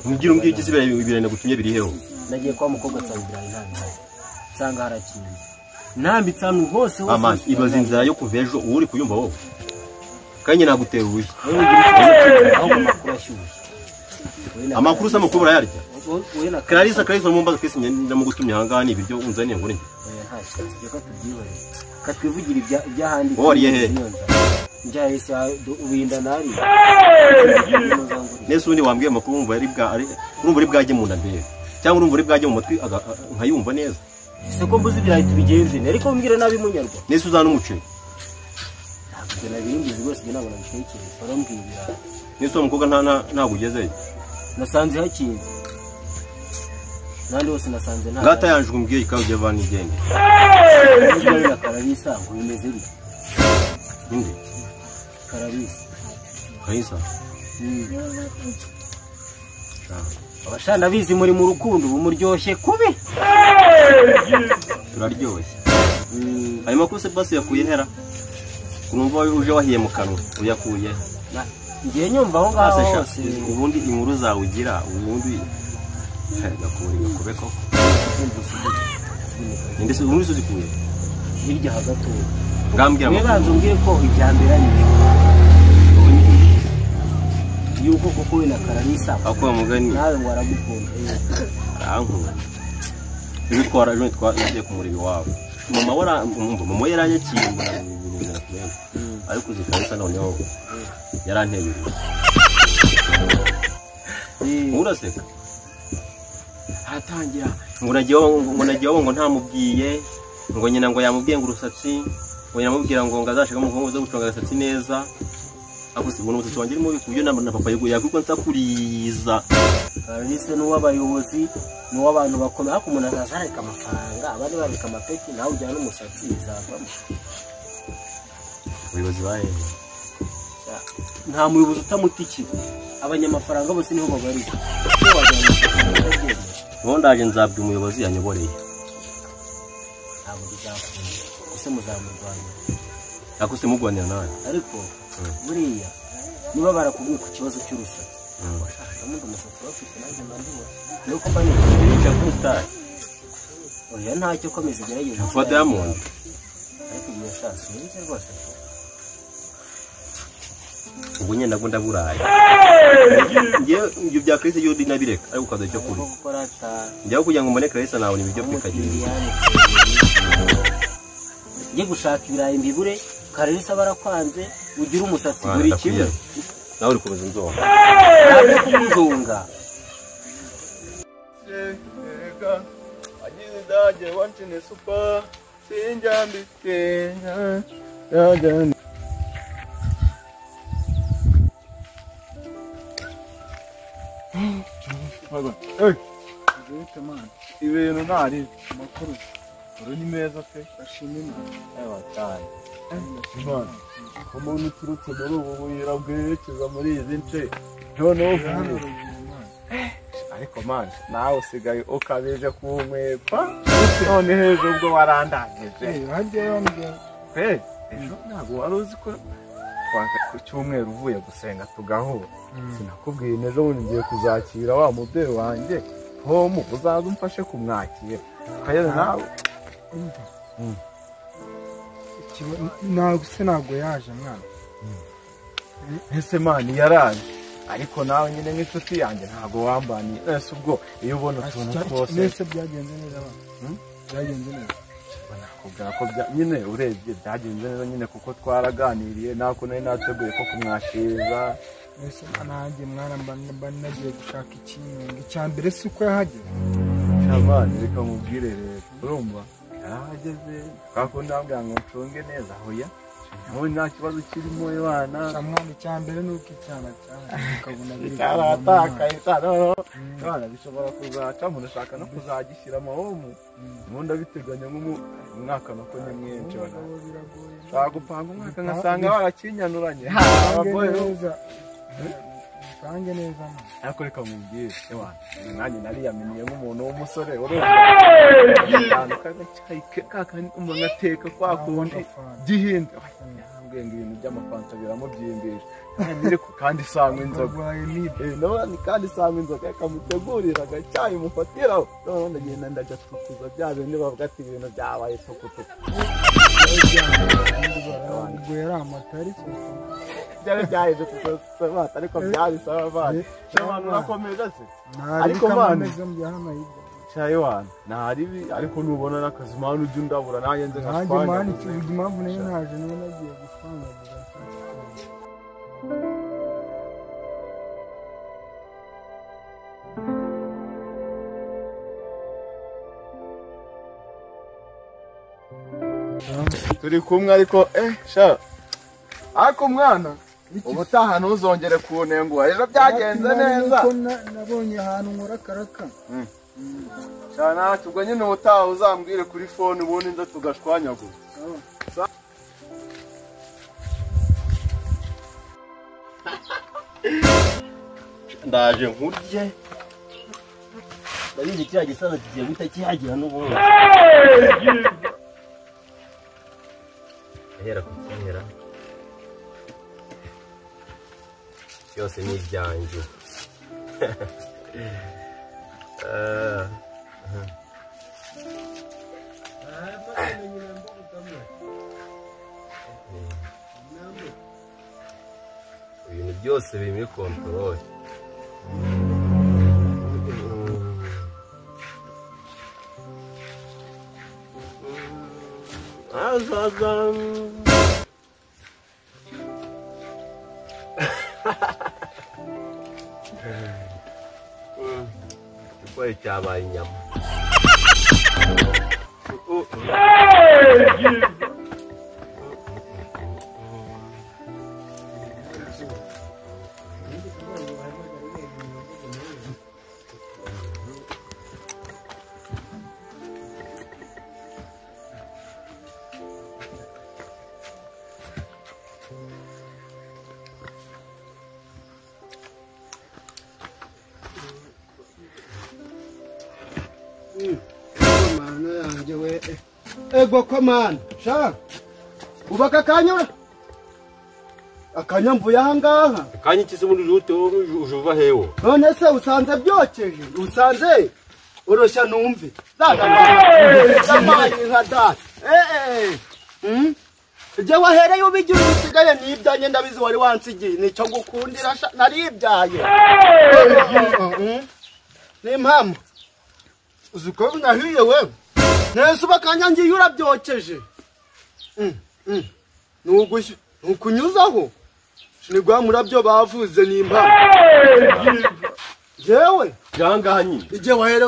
Mugira umbwiye iki ibirane gutumye biriheho nagiye kwa mukobwa tsambira intambwe sanga harakinze ntambitse hano hose amani ibaza inzira yo kuvejo uri kuyumva wowe kanye nagutera uruye amakuru sama kubura yarya Clarissa mu mbaza kwese ndamugutumye hangani ibiryo unzaniye ngo ninde katwivugira ibyahandi wariye he njyahise ubinda nari nese undi wambwiye amakuru umva yari bwa ari urumva uri bwaje mu ndambere cyangwa urumva uri bwaje mu mutwe nkayumva neza ese ko mbuzi birayi tubigenze ariko umbwira nabi munyarwa nese uzana umuceri ntabwo nabimbizi rwose nge nabona bitekereza barambwira nese umukobwa ntabwo ugezeyo nasanze hakinze nandi wose nasanze nta gata yanjwe umbwiye ikawe je vani igende njye Clarissa ngo bimeze bite inde Clarissa abashana bizi muri mu rukundo bumuryoshye kubi turaryoshye ayo makose basi yakuye hera urumva uje wahiye mu kanwa uyakuye ngiye nyumva aho ngaho hose ubundi inkuru zawe ugira ubundi gakuri gakubeko inde se umuntu uzikuye hirya hagati ngambwira mwebanze umbwiye ko ibyambera ni yuko koko we na Clarissa akwa mugani nawe waragukunda arankunda ibi twaje ku muribi wawe mama yaranyakiye mbona ibintu nakumenye ariko Clarissa noneho yaranteye uraseka hatangira ngo nagiye ngo ntamubwiye ngo nyina ngo yamubwiye ngo urusatsi ngo yamubwira ngo ngazashaka mu nkongo zo guconga gasatsi neza akusi ubona umusatsi wanjye mu kubyo na papa yakwiko nsakuriza Clarissa n'uwabayobozi n'uwabantu bakomeye ako umuntu azazareka amafaranga abandi babika amapeti nawe ujyana umusatsi bizavamo ubuyobozi bahe nta muyobozi utamutikira abanyamafaranga bose niho babariza ndaje nzabwe umuyobozi yanyoboreye ntabwo bizakunda ese muzamurwanya akose mugwanira nawe ariko buriya niba barakubwiye ku kibazo cy'urusatsi umuntu umusatsi bafite nanjye mandiwe nuko mbani yica kuri star oya ntacyo komeza igerageza kwa Diamond ariko iyo shasi ninze rwose ubwo nyine nabwo ndaburaye ngiye ibyo bya Clarissa yo dinabireka ariko ukaza cyo kuri njya kugira ngo mbone Clarissa nabona ibyo bikagira ngiye gushaka ibirayi mbibure Clarissa barakwanze ugira umusatsi buri kimwe nawe uri kubuza inzonga ntabwo kumuzonga agize daje wantine super sinjambike yajani ibintu ntari amakuru uru ni meza pe ashimira cyane umuntu uturutse muri ubu buyira bwerekeza muri izi nce noneho ariko manje nawe usigaye ukabije kunkwepa none hejuru ubwo warandangije ejo ntabwo wari uzi ko ku cyumweru uvuye gusenga tugahura sinakubwiye ejo bundi ngiye kuzakira wa mubyeyi wanjye homu uzaza umfashe kumwakira kayere nawe ntabwo yaje mwana ese mani yaraje ariko nawe nyine nk'inshuti yanjye ntabwo wambaniye ese ubwo iyo ubona utuntu twose mbese byagenze neza byagenze neza nakubwira ko nyine urebye byagenze neza nyine kuko twaraganiriye nako nari nateguye ko kumwashiriza mbese nanjye mwana mba nagiye gushaka ikintu icya mbere si uko yahageze shabani reka mubwire rero urumva yarahageze twakunda ambwira ngo ncunge neza hoya nawe nta kibazo kirimo abana mwana icya mbere ni uko icyana cyane ukabona biri cyaratakaye abana bishobora kuzaca umuntu ashaka no kuzagishyira amahomu ubundi abiteganya nk'umwaka nako ni mwinshi ushaka gupanga umwaka ngasanga barakinyanuranye Kange neza man. ariko reka mubwire ewana nanjye nariyaminiye nk'umuntu w'umusore urumva kagacayi kakandi umuntu ateka kwa kundi gihinda yambwiye ngo ibintu by'amafanta biramubyimbisha kandi isanga inzoga nabona kandi isanga inzoga akamutegurira agacayi mufatiraho none ndagenda ndajya tukuza bya bindi bavuga ati ibintu byabaye tukutuku ubwo yari amatari byari byahindutse sosiyete ariko byabisaba abana abantu bakomeza se ariko man cyaye wana ntaribi ariko nubona n'akazi manu ujya undabura nanjye nze nkashwanya nanjye mani cyubuga impamvu nayo naje niyo nagiye gushwanyaguza turi kumwe ariko sha ariko mwana ubutaha ntuzongere kunenguha ejo byagenze neza nabonye ahantu nkora karaka cyane ubwo nyine ubutaha uzambwire kuri phone ubundi nza tugashwanyagura ndaje nkurye ndabizi cya gisaza kigiye guhita kihagira n'ubundi ahera ku kihera byose ni ibyanjye ibintu byose biri muri kontorore Ikigoyi cyabaye inyama ego komana sha ubaka akanyura akanyamvuye ahangaha akanya ikize muri rute uje uva hewo none se usanze byokeje usanze oroshya numve zamaye nka data je wahereye ubigira usigaye nibyanye ndabizi wari wansigiye nico gukundira naribyaye ni mpamvu uziko nahiye wewe nese ubakanya ngiye urabyokeje nukunyuzaho shinigwa murabyo bavuze nimba jewe jangaha nyine ije wahere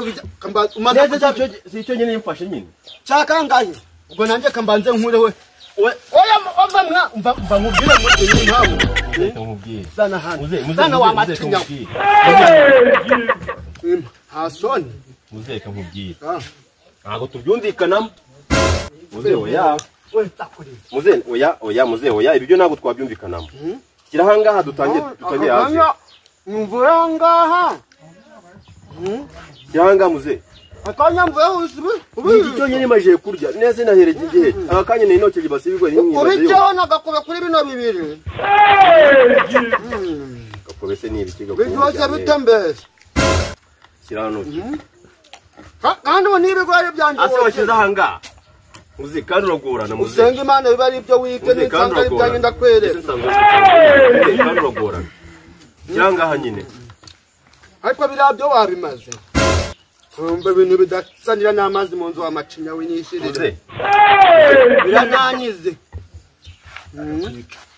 umaze cyacho sicyo nyine mfashe nyine cyakangaye ubwo nanjye kambanze nkurewe oya umva nkubwire muri impamvu nkubwire zana hano zana wa matinya hasoni muzeka nkubwire ntago tubyumvikanamo muze oya muze oya ibyo ntago twabyumvikanamo kirahangaha dutangiye hasi mvura ngaha kirahangaha muze akanya mvuye ubi cyo nyine maje kurya neze nahereje igihe akanya ne inoke gibasi bigori nyine ubicyo nagakobe kuri bino bibiri gakobe se ni ibikiga bigoze bitembeze kirano kandi ubu n'ibigori byanjye ase washize ahangaha muze kandi uragorana muze usenga imana biba ari ibyo wike n'insanga ari ibyanjye ndakwereka kandi uragorana kirangaha nyine ariko birabyo wabimaze kumbe ibintu bidasanira n'amazi mu nzu w'amacinya w'inyishirire birananyize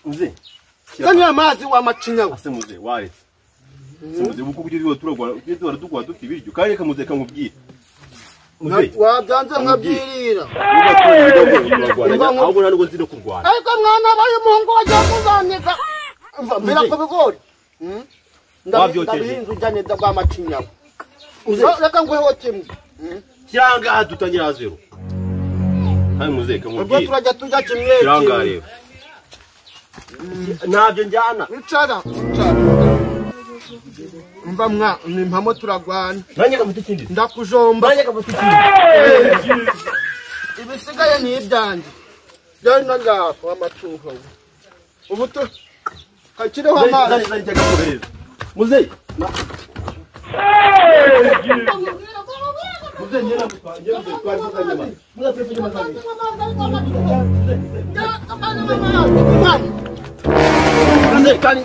muze sanira amazi w'amacinya ase muze waretse muze buko kugira turagora dukwa dufite ibiryo kandi reka muze kamubwire wabyanze nkabwirira ahubwo nta nubwo nzi no kurwana ariko mwana abaye umuhungu wagiye kuzanika mbera ku bigori ndabihinze ujya neza rw'amacinya reka nguheho kimwe kirangaha dutangira zero kandi muze kamubwire ubwo turajya tujya kimwe kirangaha rero ntabyo njyana. Icara. Umva ni impamo turagwana. Nanjye kamuti kindi. Ndakujomba. Nanjye kamuti kindi. Ibisigaye ni ibyanjye. Byari nagapo amatuho. Ubuto kakireho amazi. Zani jaga kubereza. Muzeyi. Muzeyi nyera twari. Muza telefone mazani. Muzeyi kani.